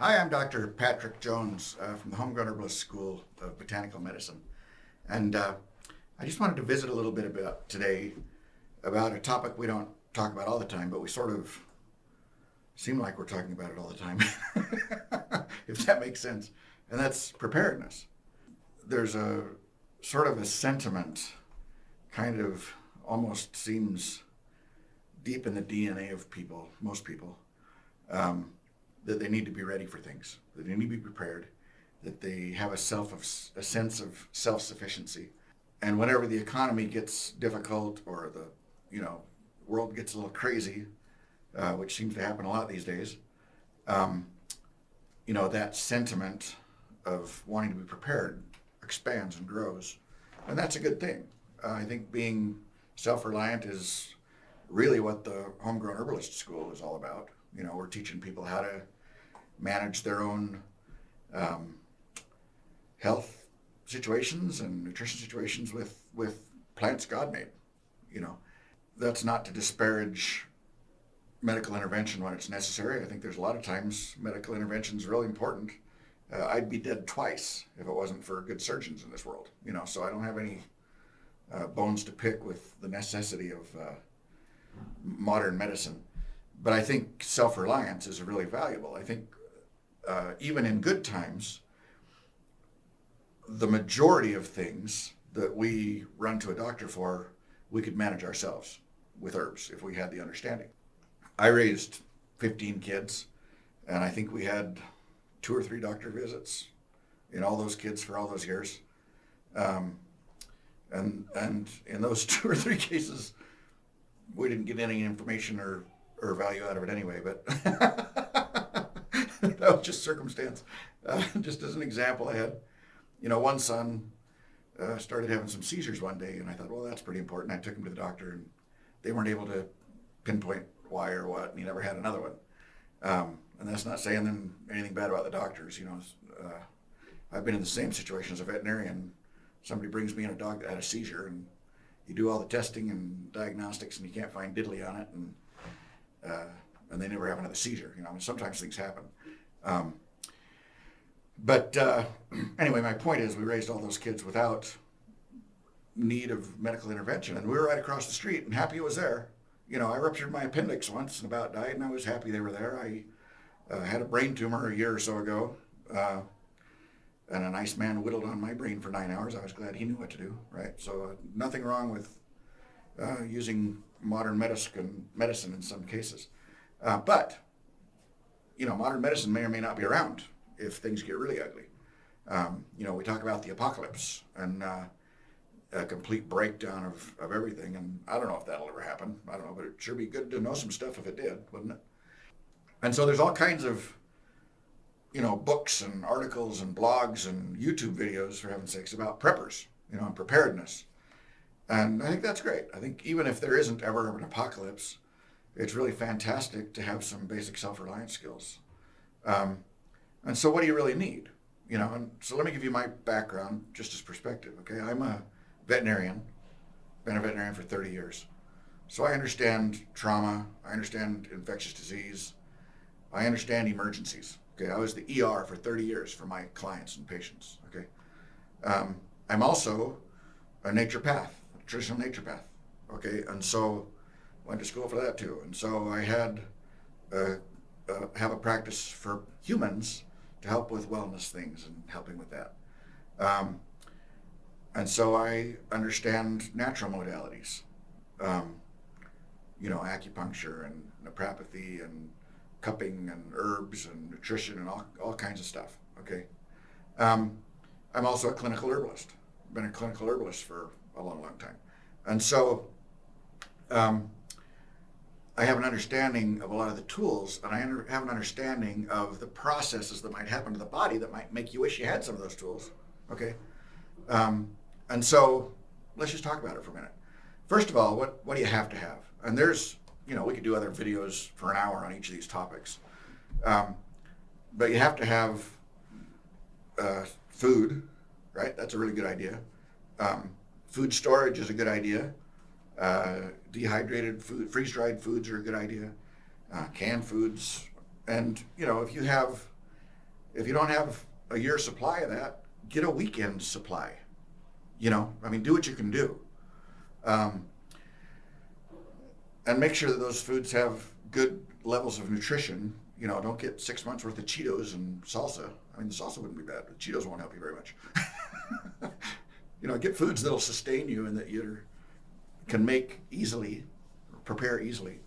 Hi, I'm Dr. Patrick Jones from the Homegrown Herbalist School of Botanical Medicine. And I just wanted to visit a little bit about today about a topic we don't talk about all the time, but we sort of seem like we're talking about it all the time, if that makes sense. And that's preparedness. There's a sort of a sentiment, kind of almost seems deep in the DNA of people, most people, that they need to be ready for things, that they need to be prepared, that they have a sense of self-sufficiency. And whenever the economy gets difficult or the world gets a little crazy, which seems to happen a lot these days, that sentiment of wanting to be prepared expands and grows. And that's a good thing. I think being self-reliant is really what the Homegrown Herbalist School is all about. We're teaching people how to manage their own health situations and nutrition situations with plants God made. That's not to disparage medical intervention when it's necessary. I think there's a lot of times medical intervention is really important. I'd be dead twice if it wasn't for good surgeons in this world. So I don't have any bones to pick with the necessity of modern medicine. But I think self-reliance is really valuable. I think even in good times, the majority of things that we run to a doctor for, we could manage ourselves with herbs if we had the understanding. I raised 15 kids, and I think we had 2 or 3 doctor visits in all those kids for all those years. And in those 2 or 3 cases, we didn't get any information or value out of it anyway, but that was just circumstance. Just as an example, I had, one son started having some seizures one day, and I thought, well, that's pretty important. I took him to the doctor, and they weren't able to pinpoint why or what, and he never had another one. And that's not saying anything bad about the doctors. I've been in the same situation as a veterinarian. Somebody brings me in a dog that had a seizure, and you do all the testing and diagnostics, and you can't find diddly on it, and they never have another seizure. Sometimes things happen. But anyway, my point is we raised all those kids without need of medical intervention, and we were right across the street, and happy it was there. I ruptured my appendix once and about died, and I was happy they were there. I had a brain tumor a year or so ago, and a nice man whittled on my brain for 9 hours. I was glad he knew what to do, right? So nothing wrong with using modern medicine in some cases. But modern medicine may or may not be around if things get really ugly. We talk about the apocalypse and a complete breakdown of everything, and I don't know if that'll ever happen. I don't know, but it sure be good to know some stuff if it did, wouldn't it? And so there's all kinds of books and articles and blogs and YouTube videos, for heaven's sakes, about preppers, and preparedness. And I think that's great. I think even if there isn't ever an apocalypse, it's really fantastic to have some basic self-reliance skills. And so what do you really need? And so let me give you my background just as perspective, okay? I'm a veterinarian, been a veterinarian for 30 years. So I understand trauma, I understand infectious disease, I understand emergencies. Okay, I was the ER for 30 years for my clients and patients, okay? I'm also a naturopath, a traditional naturopath, okay? And so went to school for that too. And so I had have a practice for humans to help with wellness things and helping with that. And so I understand natural modalities, acupuncture and naprapathy and cupping and herbs and nutrition and all kinds of stuff, okay? I'm also a clinical herbalist. Been a clinical herbalist for a long, long time. And so I have an understanding of a lot of the tools, and I have an understanding of the processes that might happen to the body that might make you wish you had some of those tools, okay? And so let's just talk about it for a minute. First of all, what do you have to have? And there's, we could do other videos for an hour on each of these topics. But you have to have food, right? That's a really good idea. Food storage is a good idea. Dehydrated food, freeze-dried foods are a good idea. Canned foods. And, if you have If you don't have a year's supply of that, get a weekend supply. I mean, do what you can do. Um, and make sure that those foods have good levels of nutrition. Don't get 6 months worth of Cheetos and salsa. I mean, the salsa wouldn't be bad, but Cheetos won't help you very much. Get foods that'll sustain you and that you can make easily, prepare easily.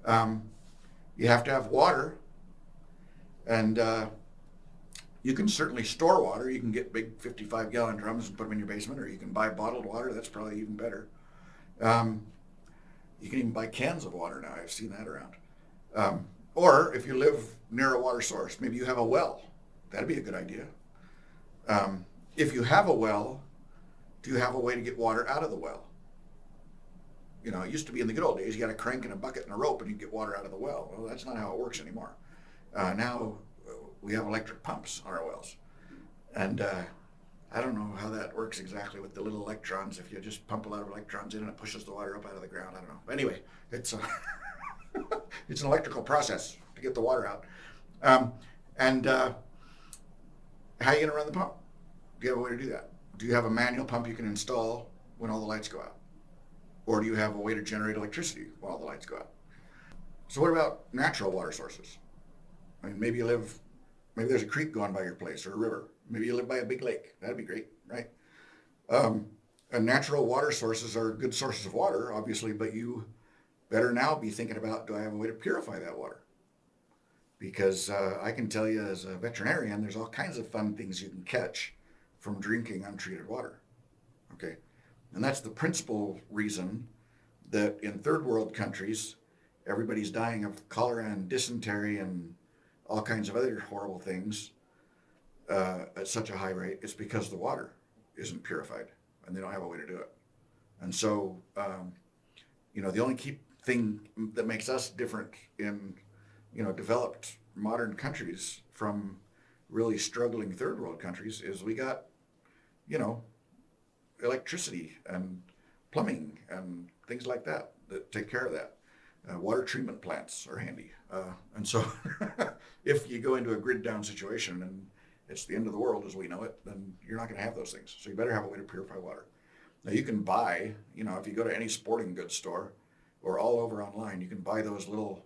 You have to have water, and you can certainly store water. You can get big 55-gallon drums and put them in your basement, or you can buy bottled water. That's probably even better. You can even buy cans of water now. I've seen that around. Or if you live near a water source, maybe you have a well. That'd be a good idea. If you have a well, do you have a way to get water out of the well? It used to be in the good old days, you got a crank and a bucket and a rope and you get water out of the well. Well, that's not how it works anymore. Now we have electric pumps on our wells. And I don't know how that works exactly with the little electrons. If you just pump a lot of electrons in and it pushes the water up out of the ground, I don't know. But anyway, it's it's an electrical process to get the water out. How are you going to run the pump? Do you have a way to do that? Do you have a manual pump you can install when all the lights go out? Or do you have a way to generate electricity when all the lights go out? So what about natural water sources? I mean, maybe there's a creek going by your place or a river. Maybe you live by a big lake. That'd be great, right? And natural water sources are good sources of water, obviously, but you better now be thinking about, do I have a way to purify that water? Because I can tell you as a veterinarian, there's all kinds of fun things you can catch from drinking untreated water, okay? And that's the principal reason that in third world countries, everybody's dying of cholera and dysentery and all kinds of other horrible things at such a high rate. It's because the water isn't purified and they don't have a way to do it. And so, the only key thing that makes us different in, developed modern countries from really struggling third world countries is we got, electricity and plumbing and things like that take care of that. Water treatment plants are handy. And so if you go into a grid down situation and it's the end of the world as we know it, then you're not going to have those things. So you better have a way to purify water. Now you can buy, if you go to any sporting goods store or all over online, you can buy those little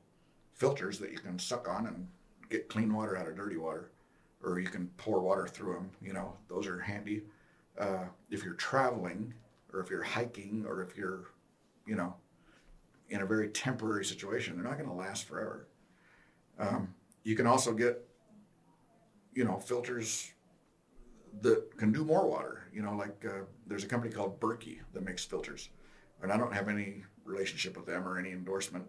filters that you can suck on and get clean water out of dirty water, or you can pour water through them. Those are handy. If you're traveling or if you're hiking or if you're, in a very temporary situation, they're not going to last forever. You can also get, filters that can do more water. There's a company called Berkey that makes filters. And I don't have any relationship with them or any endorsement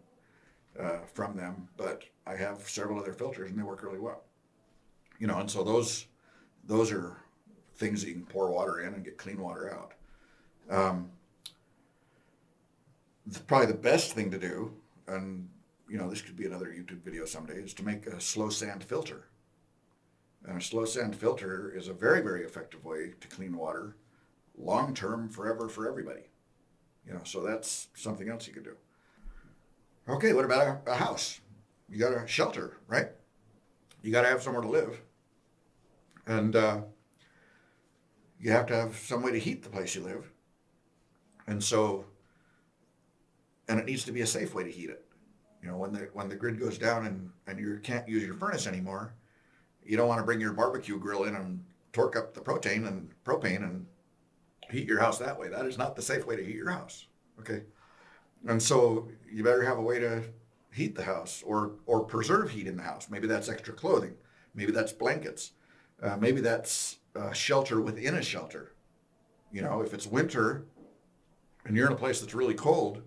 from them, but I have several of their filters and they work really well. And so those are things that you can pour water in and get clean water out. Probably the best thing to do, and this could be another YouTube video someday, is to make a slow sand filter. And a slow sand filter is a very, very effective way to clean water long-term, forever, for everybody. So that's something else you could do. Okay, what about a house? You got a shelter, right? You got to have somewhere to live. And you have to have some way to heat the place you live. And it needs to be a safe way to heat it. When the grid goes down and you can't use your furnace anymore, you don't want to bring your barbecue grill in and torque up the propane and heat your house that way. That is not the safe way to heat your house, okay? And so you better have a way to heat the house or preserve heat in the house. Maybe that's extra clothing. Maybe that's blankets. Maybe that's shelter within a shelter. If it's winter and you're in a place that's really cold,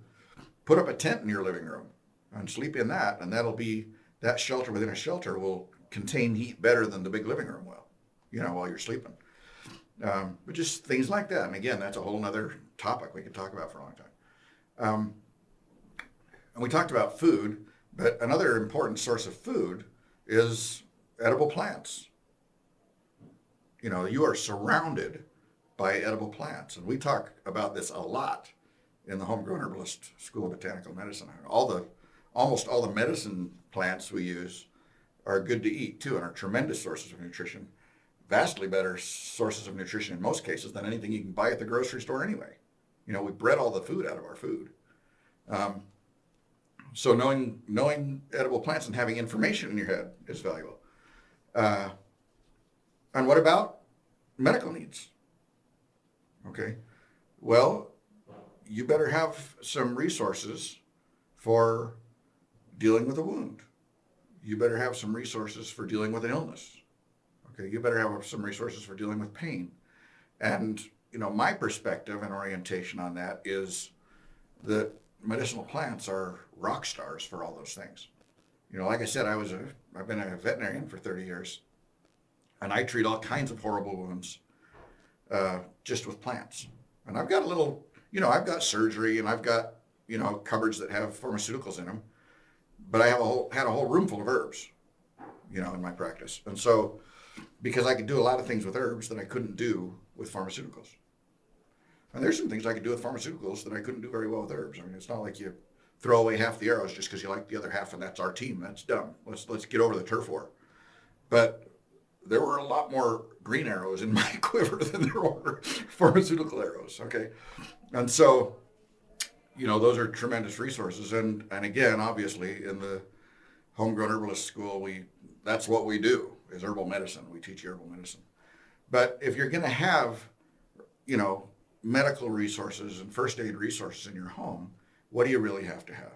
put up a tent in your living room and sleep in that, and that shelter within a shelter will contain heat better than the big living room will, while you're sleeping. But just things like that. And again, that's a whole nother topic we could talk about for a long time. And we talked about food, but another important source of food is edible plants. You are surrounded by edible plants. And we talk about this a lot in the Homegrown Herbalist School of Botanical Medicine. Almost all the medicine plants we use are good to eat too and are tremendous sources of nutrition. Vastly better sources of nutrition in most cases than anything you can buy at the grocery store anyway. You know, we bred all the food out of our food. So knowing edible plants and having information in your head is valuable. And what about medical needs? Okay, well, you better have some resources for dealing with a wound. You better have some resources for dealing with an illness. Okay, you better have some resources for dealing with pain. And, you know, my perspective and orientation on that is that medicinal plants are rock stars for all those things. You know, like I said, I've been a veterinarian for 30 years, and I treat all kinds of horrible wounds just with plants. And I've got I've got surgery and I've got, you know, cupboards that have pharmaceuticals in them, but I had a whole room full of herbs, you know, in my practice. And so, because I could do a lot of things with herbs that I couldn't do with pharmaceuticals. And there's some things I could do with pharmaceuticals that I couldn't do very well with herbs. I mean, it's not like you throw away half the arrows just because you like the other half and that's our team. That's dumb. Let's get over the turf war. But there were a lot more green arrows in my quiver than there were pharmaceutical arrows, okay? And so, you know, those are tremendous resources. And again, obviously, in the Homegrown Herbalist School, that's what we do, is herbal medicine. We teach herbal medicine. But if you're going to have, you know, medical resources and first aid resources in your home, what do you really have to have?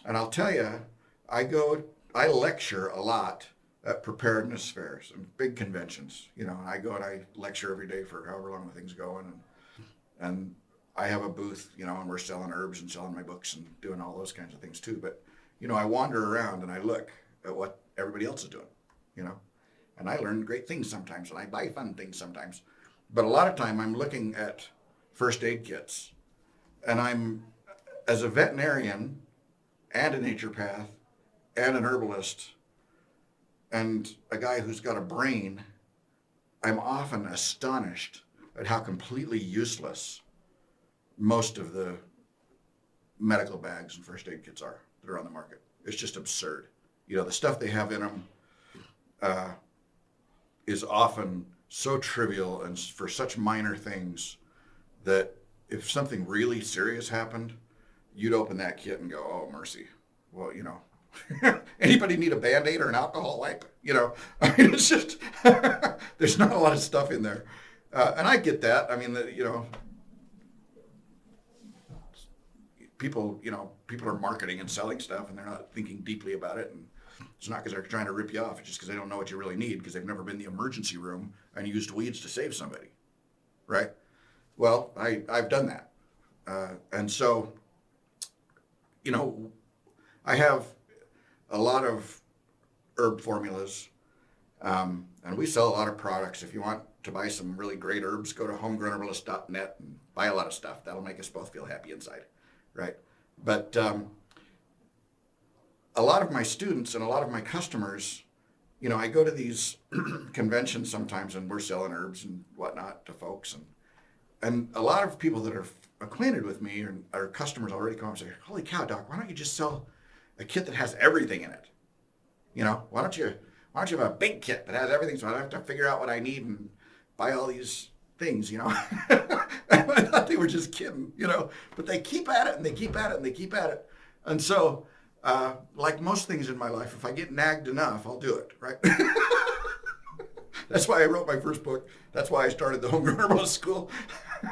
And I'll tell you, I lecture a lot at preparedness fairs and big conventions, you know, and I go and I lecture every day for however long the thing's going. And I have a booth, you know, and we're selling herbs and selling my books and doing all those kinds of things too. But, you know, I wander around and I look at what everybody else is doing, you know, and I learn great things sometimes and I buy fun things sometimes. But a lot of time I'm looking at first aid kits, and as a veterinarian and a naturopath and an herbalist and a guy who's got a brain, I'm often astonished at how completely useless most of the medical bags and first aid kits are that are on the market. It's just absurd. You know, the stuff they have in them is often so trivial and for such minor things that if something really serious happened, you'd open that kit and go, oh, mercy. Well, you know, anybody need a BandAid or an alcohol wipe? You know, I mean, it's just, there's not a lot of stuff in there. And I get that. I mean, you know, people are marketing and selling stuff and they're not thinking deeply about it. And it's not because they're trying to rip you off. It's just because they don't know what you really need because they've never been in the emergency room and used weeds to save somebody, right? Well, I've done that. And so, you know, I have a lot of herb formulas, and we sell a lot of products. If you want to buy some really great herbs, go to homegrownherbalist.net and buy a lot of stuff. That'll make us both feel happy inside, right? But a lot of my students and a lot of my customers, you know, I go to these conventions sometimes and we're selling herbs and whatnot to folks. And a lot of people that are acquainted with me or are customers already come and say, holy cow, doc, why don't you just sell a kit that has everything in it? You know, why don't you have a big kit that has everything so I don't have to figure out what I need and buy all these things, you know? And I thought they were just kidding, you know, but they keep at it and they keep at it and they keep at it. And so, like most things in my life, if I get nagged enough, I'll do it, right? That's why I wrote my first book. That's why I started the Homegrown Herbalist School.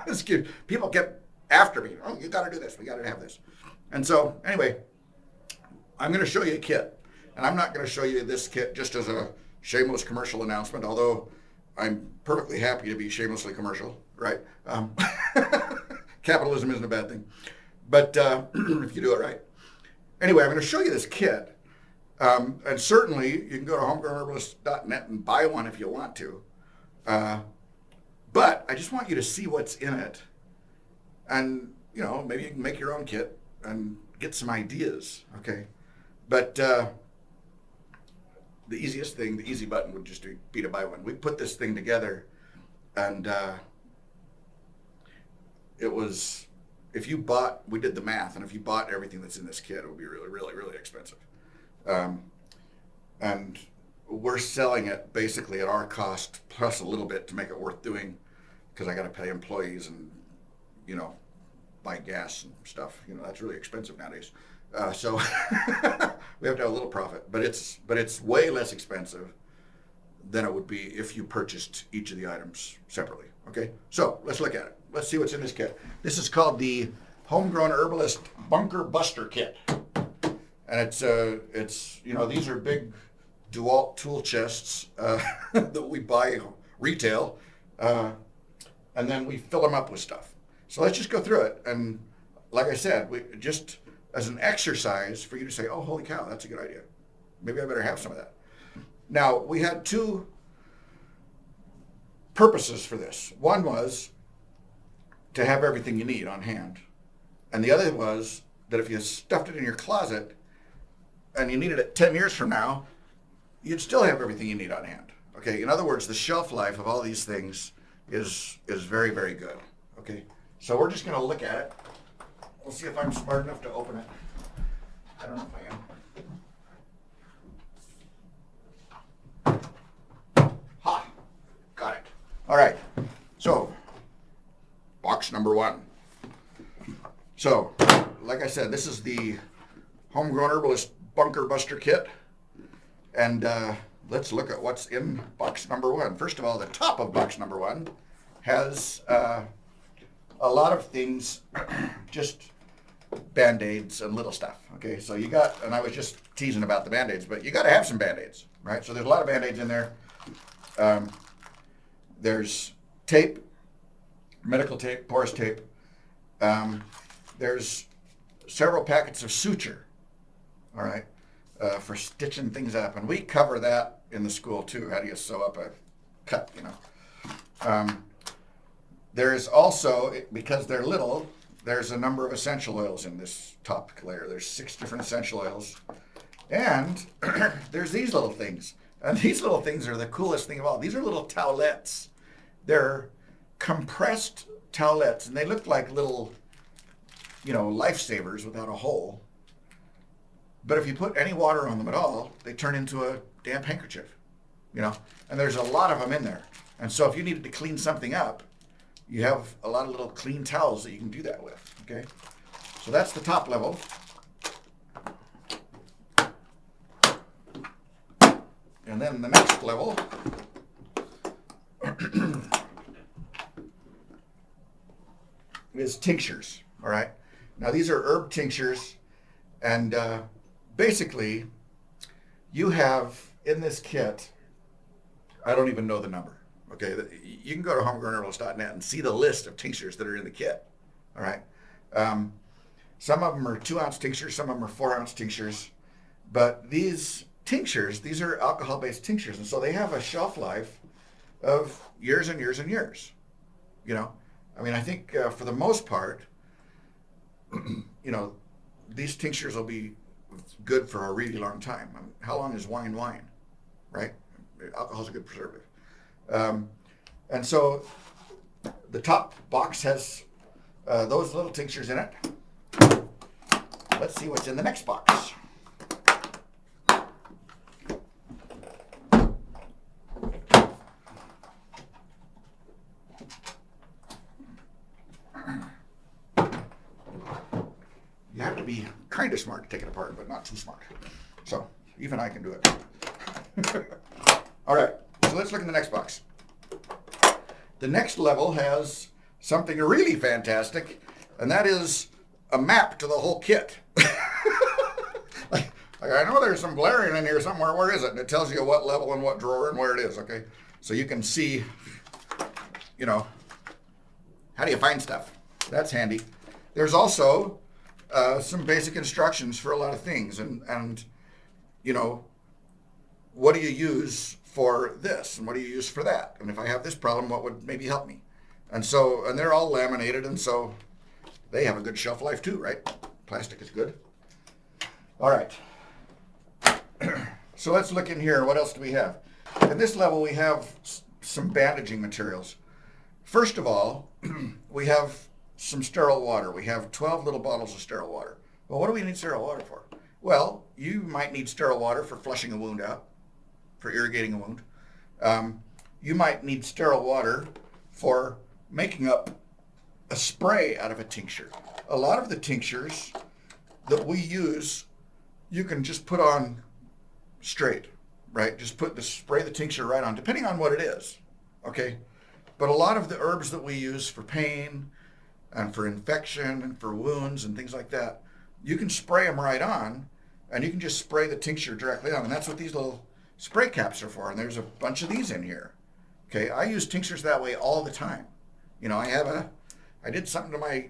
It's cute. People kept after me. Oh, you got to do this. We got to have this. And so, anyway, I'm going to show you a kit. And I'm not going to show you this kit just as a shameless commercial announcement, although I'm perfectly happy to be shamelessly commercial, right? Capitalism isn't a bad thing. But if you do it right. Anyway, I'm going to show you this kit. And certainly, you can go to homegrownherbalist.net and buy one if you want to. But I just want you to see what's in it. And, you know, maybe you can make your own kit and get some ideas, okay? But the easiest thing, the easy button would just be to buy one. We put this thing together, and it was, we did the math, and if you bought everything that's in this kit, it would be really, really, really expensive. And we're selling it basically at our cost plus a little bit to make it worth doing, because I got to pay employees and, you know, buy gas and stuff. You know, that's really expensive nowadays. So we have to have a little profit, but it's way less expensive than it would be if you purchased each of the items separately. Okay, so let's look at it. Let's see what's in this kit. This is called the Homegrown Herbalist Bunker Buster Kit, and it's you know, these are big DeWalt tool chests that we buy retail, and then we fill them up with stuff. So let's just go through it, and like I said, we just as an exercise for you to say, oh, holy cow, that's a good idea. Maybe I better have some of that. Now, we had two purposes for this. One was to have everything you need on hand. And the other was that if you stuffed it in your closet and you needed it 10 years from now, you'd still have everything you need on hand. Okay, in other words, the shelf life of all these things is very, very good. Okay, so we're just going to look at it. We'll see if I'm smart enough to open it. I don't know if I am. Ha! Got it. All right. So, box number one. So, like I said, this is the Homegrown Herbalist Bunker Buster Kit. And let's look at what's in box number one. First of all, the top of box number one has a lot of things, just BandAids and little stuff. Okay, so you got, and I was just teasing about the BandAids, but you got to have some BandAids, right? So there's a lot of BandAids in there. There's tape, medical tape, porous tape. There's several packets of suture, all right, for stitching things up. And we cover that in the school too. How do you sew up a cut, you know? There's also, because they're little, there's a number of essential oils in this top layer. There's 6 different essential oils. And there's these little things. And these little things are the coolest thing of all. These are little towelettes. They're compressed towelettes, and they look like little, you know, lifesavers without a hole. But if you put any water on them at all, they turn into a damp handkerchief, you know. And there's a lot of them in there. And so if you needed to clean something up, you have a lot of little clean towels that you can do that with, okay? So that's the top level. And then the next level is tinctures, all right? Now these are herb tinctures, and basically you have in this kit, I don't even know the number. Okay, you can go to homegrownherbalist.net and see the list of tinctures that are in the kit. All right, some of them are 2-ounce tinctures, some of them are 4-ounce tinctures, but these tinctures, these are alcohol-based tinctures, and so they have a shelf life of years and years and years. You know, I mean, I think for the most part, you know, these tinctures will be good for a really long time. I mean, how long is wine, right? Alcohol's a good preservative. And so the top box has those little tinctures in it. Let's see what's in the next box. You have to be kind of smart to take it apart, but not too smart. So even I can do it. All right. So let's look in the next box. The next level has something really fantastic, and that is a map to the whole kit. like I know there's some blaring in here somewhere. Where is it? And it tells you what level and what drawer and where it is, okay? So you can see, you know, how do you find stuff? That's handy. There's also some basic instructions for a lot of things, and you know, what do you use for this, and what do you use for that? And if I have this problem, what would maybe help me? And so, and they're all laminated, and so they have a good shelf life too, right? Plastic is good. All right. So let's look in here. What else do we have? At this level, we have some bandaging materials. First of all, we have some sterile water. We have 12 little bottles of sterile water. Well, what do we need sterile water for? Well, you might need sterile water for flushing a wound out, for irrigating a wound. You might need sterile water for making up a spray out of a tincture. A lot of the tinctures that we use, you can just put on straight, right? Just spray the tincture right on, depending on what it is, okay? But a lot of the herbs that we use for pain and for infection and for wounds and things like that, you can spray them right on, and you can just spray the tincture directly on. And that's what these little spray caps are for. And there's a bunch of these in here. Okay, I use tinctures that way all the time. You know, I did something to my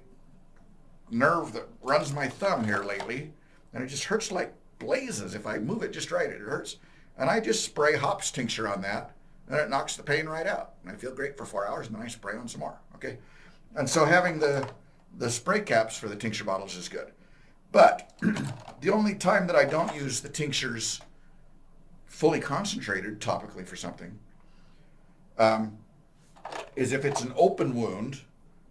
nerve that runs my thumb here lately, and it just hurts like blazes. If I move it just right, it hurts. And I just spray hops tincture on that, and it knocks the pain right out. And I feel great for 4 hours, and then I spray on some more, okay? And so having the spray caps for the tincture bottles is good. But the only time that I don't use the tinctures fully concentrated topically for something is if it's an open wound.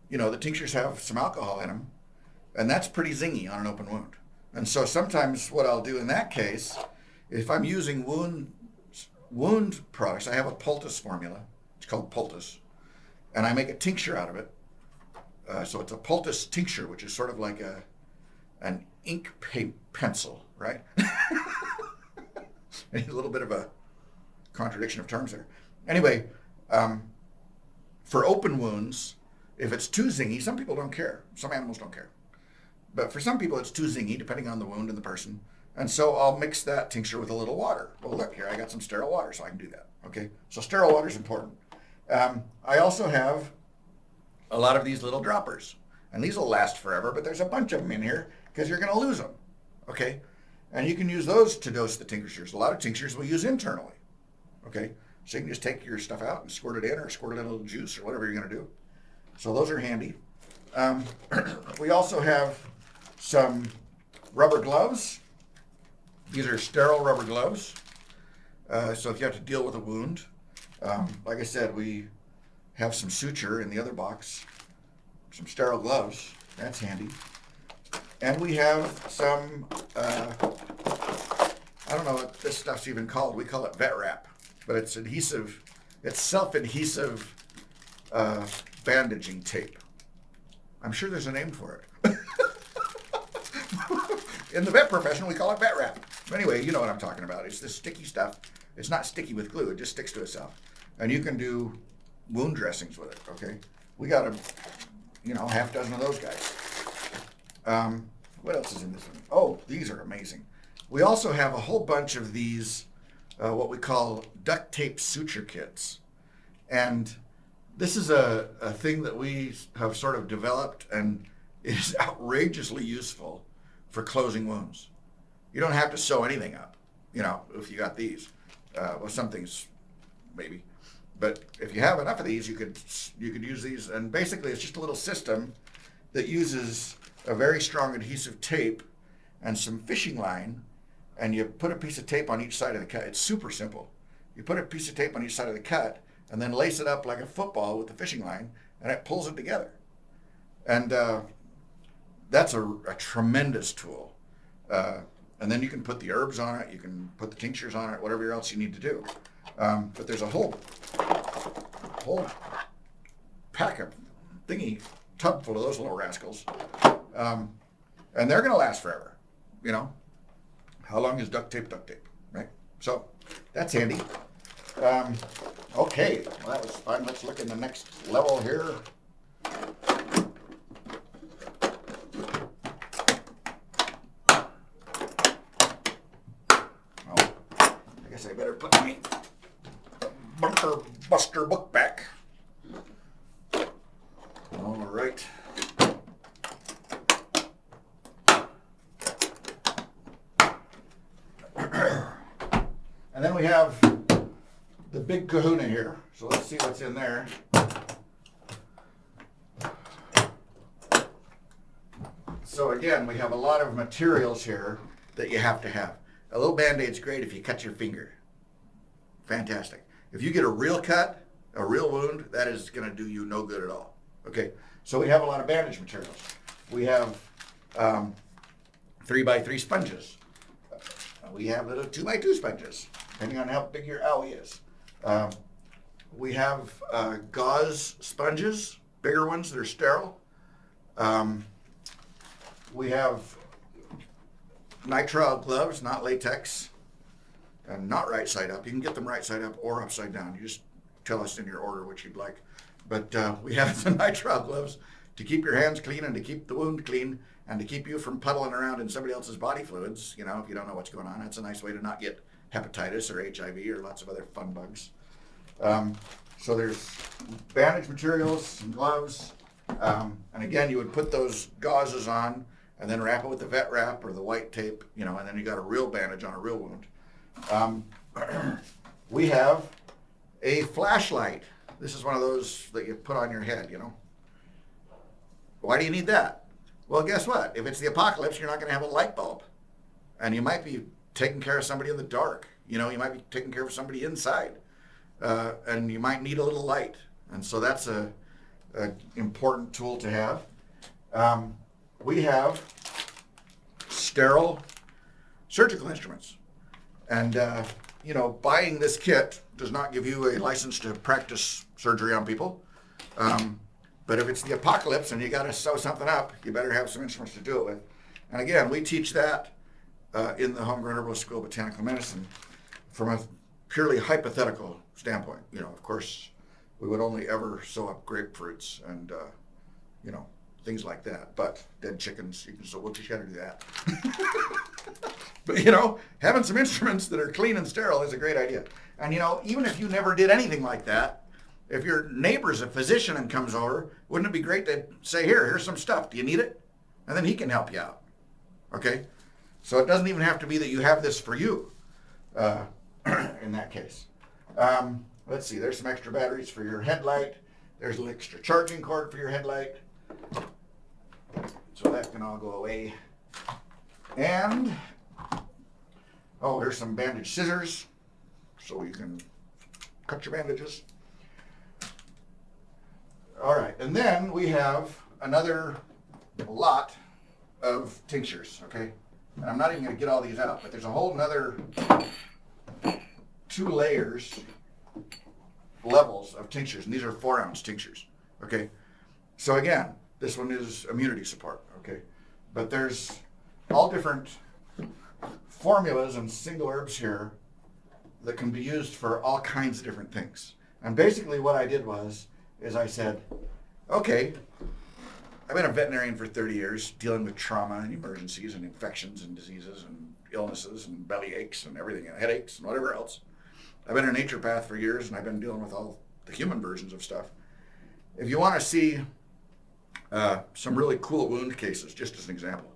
You know, the tinctures have some alcohol in them, and that's pretty zingy on an open wound. And so sometimes what I'll do in that case, if I'm using wound products, I have a poultice formula. It's called poultice, and I make a tincture out of it. So it's a poultice tincture, which is sort of like an ink pencil, right? A little bit of a contradiction of terms there. Anyway, for open wounds, if it's too zingy, some people don't care. Some animals don't care. But for some people, it's too zingy, depending on the wound and the person. And so I'll mix that tincture with a little water. Well, look, here I got some sterile water, so I can do that. Okay, so sterile water is important. I also have a lot of these little droppers. And these will last forever, but there's a bunch of them in here because you're going to lose them. Okay, and you can use those to dose the tinctures. A lot of tinctures we use internally. Okay, so you can just take your stuff out and squirt it in, or squirt it in a little juice, or whatever you're going to do. So those are handy. We also have some rubber gloves. These are sterile rubber gloves. So if you have to deal with a wound, like I said, we have some suture in the other box, some sterile gloves. That's handy. And we have some, I don't know what this stuff's even called. We call it vet wrap, but it's adhesive. It's self-adhesive bandaging tape. I'm sure there's a name for it. In the vet profession, we call it vet wrap. But anyway, you know what I'm talking about. It's this sticky stuff. It's not sticky with glue. It just sticks to itself. And you can do wound dressings with it, okay? We got half dozen of those guys. What else is in this one? Oh, these are amazing. We also have a whole bunch of these, what we call duct tape suture kits. And this is a thing that we have sort of developed, and it is outrageously useful for closing wounds. You don't have to sew anything up, if you got these. Well, some things maybe. But if you have enough of these, you could use these. And basically, it's just a little system that uses a very strong adhesive tape and some fishing line, and you put a piece of tape on each side of the cut. It's super simple. You put a piece of tape on each side of the cut, and then lace it up like a football with the fishing line, and it pulls it together. And that's a tremendous tool. And then you can put the herbs on it, you can put the tinctures on it, whatever else you need to do. But there's a whole pack of tub full of those little rascals. And they're going to last forever. How long is duct tape, right? So that's handy. Okay, well, that was fun. Let's look in the next level here. Oh, I guess I better put my bunker buster book back. All right. And then we have the big Kahuna here. So let's see what's in there. So again, we have a lot of materials here that you have to have. A little Band-Aid's great if you cut your finger. Fantastic. If you get a real cut, a real wound, that is going to do you no good at all. Okay, so we have a lot of bandage materials. We have 3x3 sponges. We have little 2x2 sponges, depending on how big your owie is. We have gauze sponges, bigger ones that are sterile. We have nitrile gloves, not latex, and not right side up. You can get them right side up or upside down. You just tell us in your order what you'd like. But we have the nitrile gloves to keep your hands clean and to keep the wound clean and to keep you from puddling around in somebody else's body fluids. You know, if you don't know what's going on, that's a nice way to not get hepatitis or HIV or lots of other fun bugs. So there's bandage materials and gloves. And again, you would put those gauzes on and then wrap it with the vet wrap or the white tape, you know, and then you got a real bandage on a real wound. We have a flashlight. This is one of those that you put on your head, you know. Why do you need that? Well, guess what? If it's the apocalypse, you're not going to have a light bulb. And you might be taking care of somebody in the dark. You know, you might be taking care of somebody inside. And you might need a little light. And so that's a important tool to have. We have sterile surgical instruments. And, you know, buying this kit does not give you a license to practice surgery on people. But if it's the apocalypse and you got to sew something up, you better have some instruments to do it with. And again, we teach that in the Homegrown Herbalist School of Botanical Medicine from a purely hypothetical standpoint. You know, of course, we would only ever sew up grapefruits and, you know, things like that. But dead chickens, we'll teach you how to do that. But, you know, having some instruments that are clean and sterile is a great idea. And, you know, even if you never did anything like that, if your neighbor's a physician and comes over, wouldn't it be great to say, here's some stuff. Do you need it? And then he can help you out. Okay? So it doesn't even have to be that you have this for you in that case. Let's see. There's some extra batteries for your headlight. There's an extra charging cord for your headlight. So that can all go away. And, oh, here's some bandage scissors so you can cut your bandages. All right, and then we have another lot of tinctures, okay? And I'm not even going to get all these out, but there's a whole nother 2 levels of tinctures, and these are 4-ounce tinctures, okay? So again, this one is immunity support, okay? But there's all different formulas and single herbs here that can be used for all kinds of different things. And basically what I did is I said, okay, I've been a veterinarian for 30 years, dealing with trauma and emergencies and infections and diseases and illnesses and belly aches and everything, and headaches and whatever else. I've been a naturopath for years, and I've been dealing with all the human versions of stuff. If you want to see some really cool wound cases, just as an example,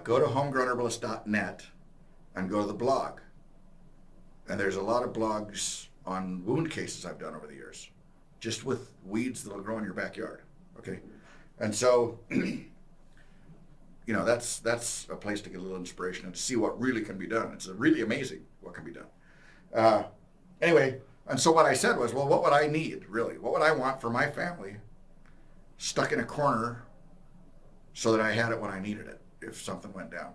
go to homegrownherbalist.net and go to the blog. And there's a lot of blogs on wound cases I've done over the years, just with weeds that'll grow in your backyard, okay? And so, you know, that's a place to get a little inspiration and to see what really can be done. It's really amazing what can be done. Anyway, and so what I said was, well, what would I need, really? What would I want for my family stuck in a corner so that I had it when I needed it if something went down?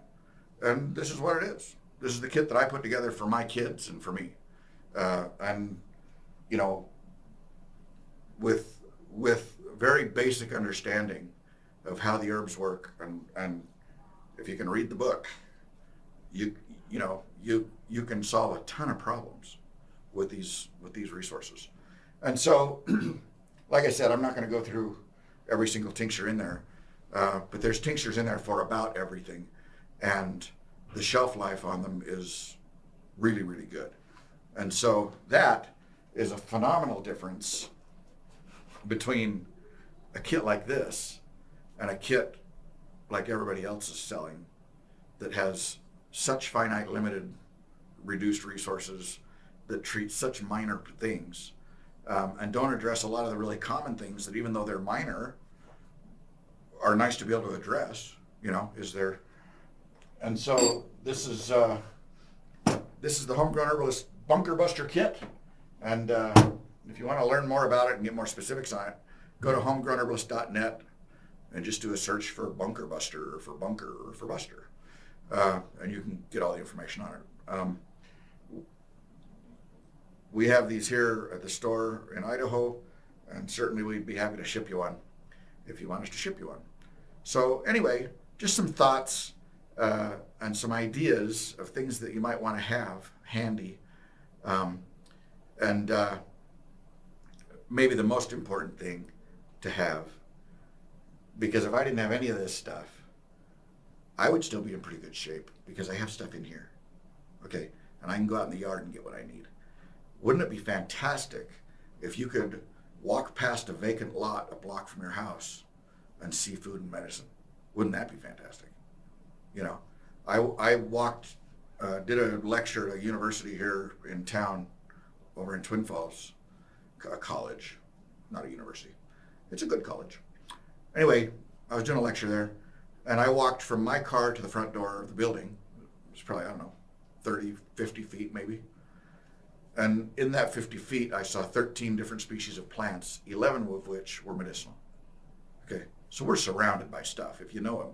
And this is what it is. This is the kit that I put together for my kids and for me. And, you know, with very basic understanding of how the herbs work, and if you can read the book, you can solve a ton of problems with these resources. And so, like I said, I'm not going to go through every single tincture in there, but there's tinctures in there for about everything, and the shelf life on them is really, really good. And so that is a phenomenal difference between a kit like this and a kit like everybody else is selling that has such finite, limited, reduced resources that treat such minor things and don't address a lot of the really common things that, even though they're minor, are nice to be able to address, you know, and so this is the Homegrown Herbalist Bunker Buster Kit. And if you want to learn more about it and get more specifics on it, go to homegrownherbalist.net and just do a search for Bunker Buster or for Bunker or for Buster. and you can get all the information on it. We have these here at the store in Idaho, and certainly we'd be happy to ship you one if you want us to ship you one. So anyway, just some thoughts and some ideas of things that you might want to have handy. And maybe the most important thing to have, because if I didn't have any of this stuff, I would still be in pretty good shape because I have stuff in here. Okay, and I can go out in the yard and get what I need. Wouldn't it be fantastic if you could walk past a vacant lot a block from your house and see food and medicine? Wouldn't that be fantastic? You know, I walked, did a lecture at a university here in town over in Twin Falls, a college, not a university. It's a good college. Anyway, I was doing a lecture there, and I walked from my car to the front door of the building. It was probably, I don't know, 30, 50 feet maybe. And in that 50 feet, I saw 13 different species of plants, 11 of which were medicinal. Okay, so we're surrounded by stuff if you know them.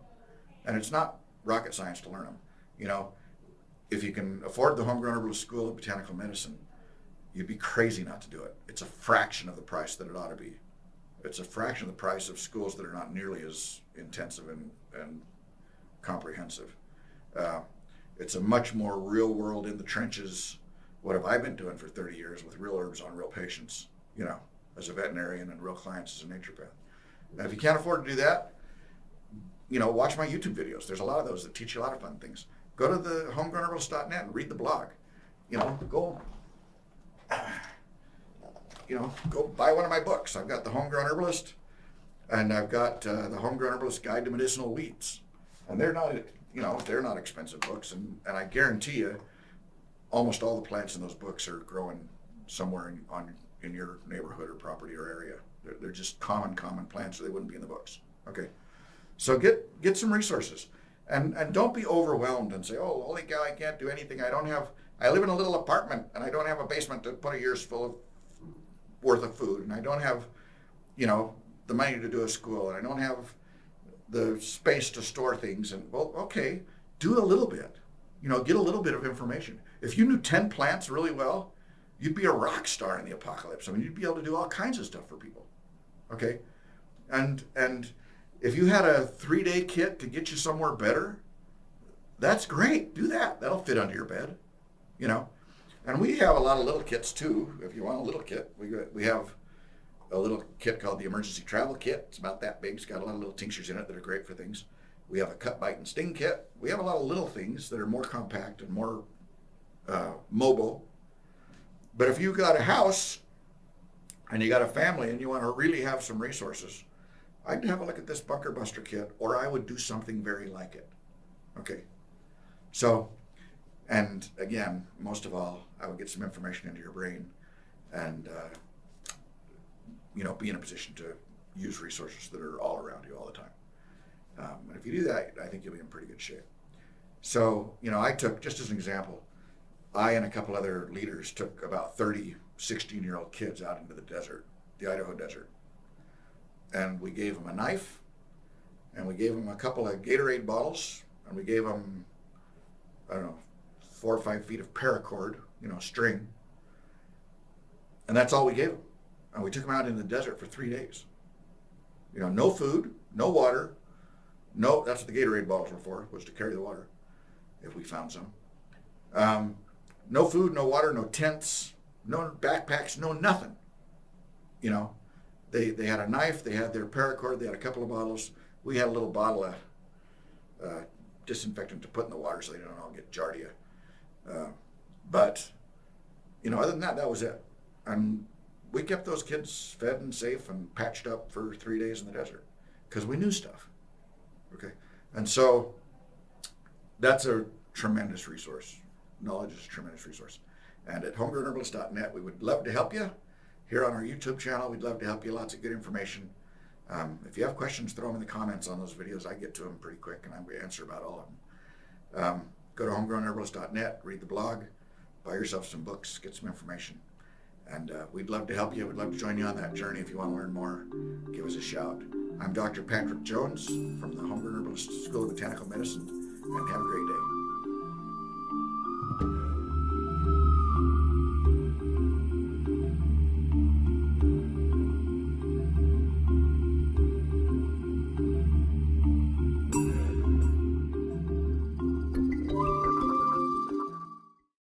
And it's not rocket science to learn them. You know, if you can afford the Homegrown Herbalist School of Botanical Medicine, you'd be crazy not to do it. It's a fraction of the price that it ought to be. It's a fraction of the price of schools that are not nearly as intensive and comprehensive. It's a much more real world, in the trenches. What have I been doing for 30 years with real herbs on real patients, you know, as a veterinarian and real clients as a naturopath. And if you can't afford to do that, you know, watch my YouTube videos. There's a lot of those that teach you a lot of fun things. Go to the homegrownherbalist.net and read the blog. You know, go buy one of my books. I've got the Homegrown Herbalist, and I've got the Homegrown Herbalist Guide to Medicinal Weeds. And they're not expensive books, and I guarantee you, almost all the plants in those books are growing somewhere in your neighborhood or property or area. They're just common plants, or they wouldn't be in the books. Okay, so get some resources, and don't be overwhelmed and say, oh, holy cow, I can't do anything. I live in a little apartment, and I don't have a basement to put a year's worth of food, and I don't have, you know, the money to do a school, and I don't have the space to store things. And well, okay, do a little bit. You know, get a little bit of information. If you knew 10 plants really well, you'd be a rock star in the apocalypse. I mean, you'd be able to do all kinds of stuff for people. Okay? And if you had a 3-day kit to get you somewhere better, that's great. Do that. That'll fit under your bed. You know? And we have a lot of little kits too. If you want a little kit, we have a little kit called the Emergency Travel Kit. It's about that big. It's got a lot of little tinctures in it that are great for things. We have a cut, bite, and sting kit. We have a lot of little things that are more compact and more mobile. But if you've got a house and you got a family and you want to really have some resources, I'd have a look at this Bunker Buster kit, or I would do something very like it. Okay. So, and again, most of all, I would get some information into your brain and, be in a position to use resources that are all around you all the time. And if you do that, I think you'll be in pretty good shape. So, I took, just as an example, I and a couple other leaders took about 30 16-year-old kids out into the desert, the Idaho desert. And we gave them a knife, and we gave them a couple of Gatorade bottles, and we gave them, 4 or 5 feet of paracord, string. And that's all we gave them. And we took them out in the desert for 3 days. No food, no water. No, that's what the Gatorade bottles were for, was to carry the water, if we found some. No food, no water, no tents, no backpacks, no nothing. They had a knife, they had their paracord, they had a couple of bottles. We had a little bottle of disinfectant to put in the water so they don't all get giardia. But other than that, that was it. And we kept those kids fed and safe and patched up for 3 days in the desert because we knew stuff. Okay, and so that's a tremendous resource. Knowledge is a tremendous resource. And at homegrownherbalist.net, we would love to help you. Here on our YouTube channel, we'd love to help you. Lots of good information. If you have questions, throw them in the comments on those videos. I get to them pretty quick, and I'm going to answer about all of them. Go to homegrownherbalist.net, read the blog, buy yourself some books, get some information. And we'd love to help you. We'd love to join you on that journey. If you want to learn more, give us a shout. I'm Dr. Patrick Jones from the Homegrown Herbalist School of Botanical Medicine, and have a great day.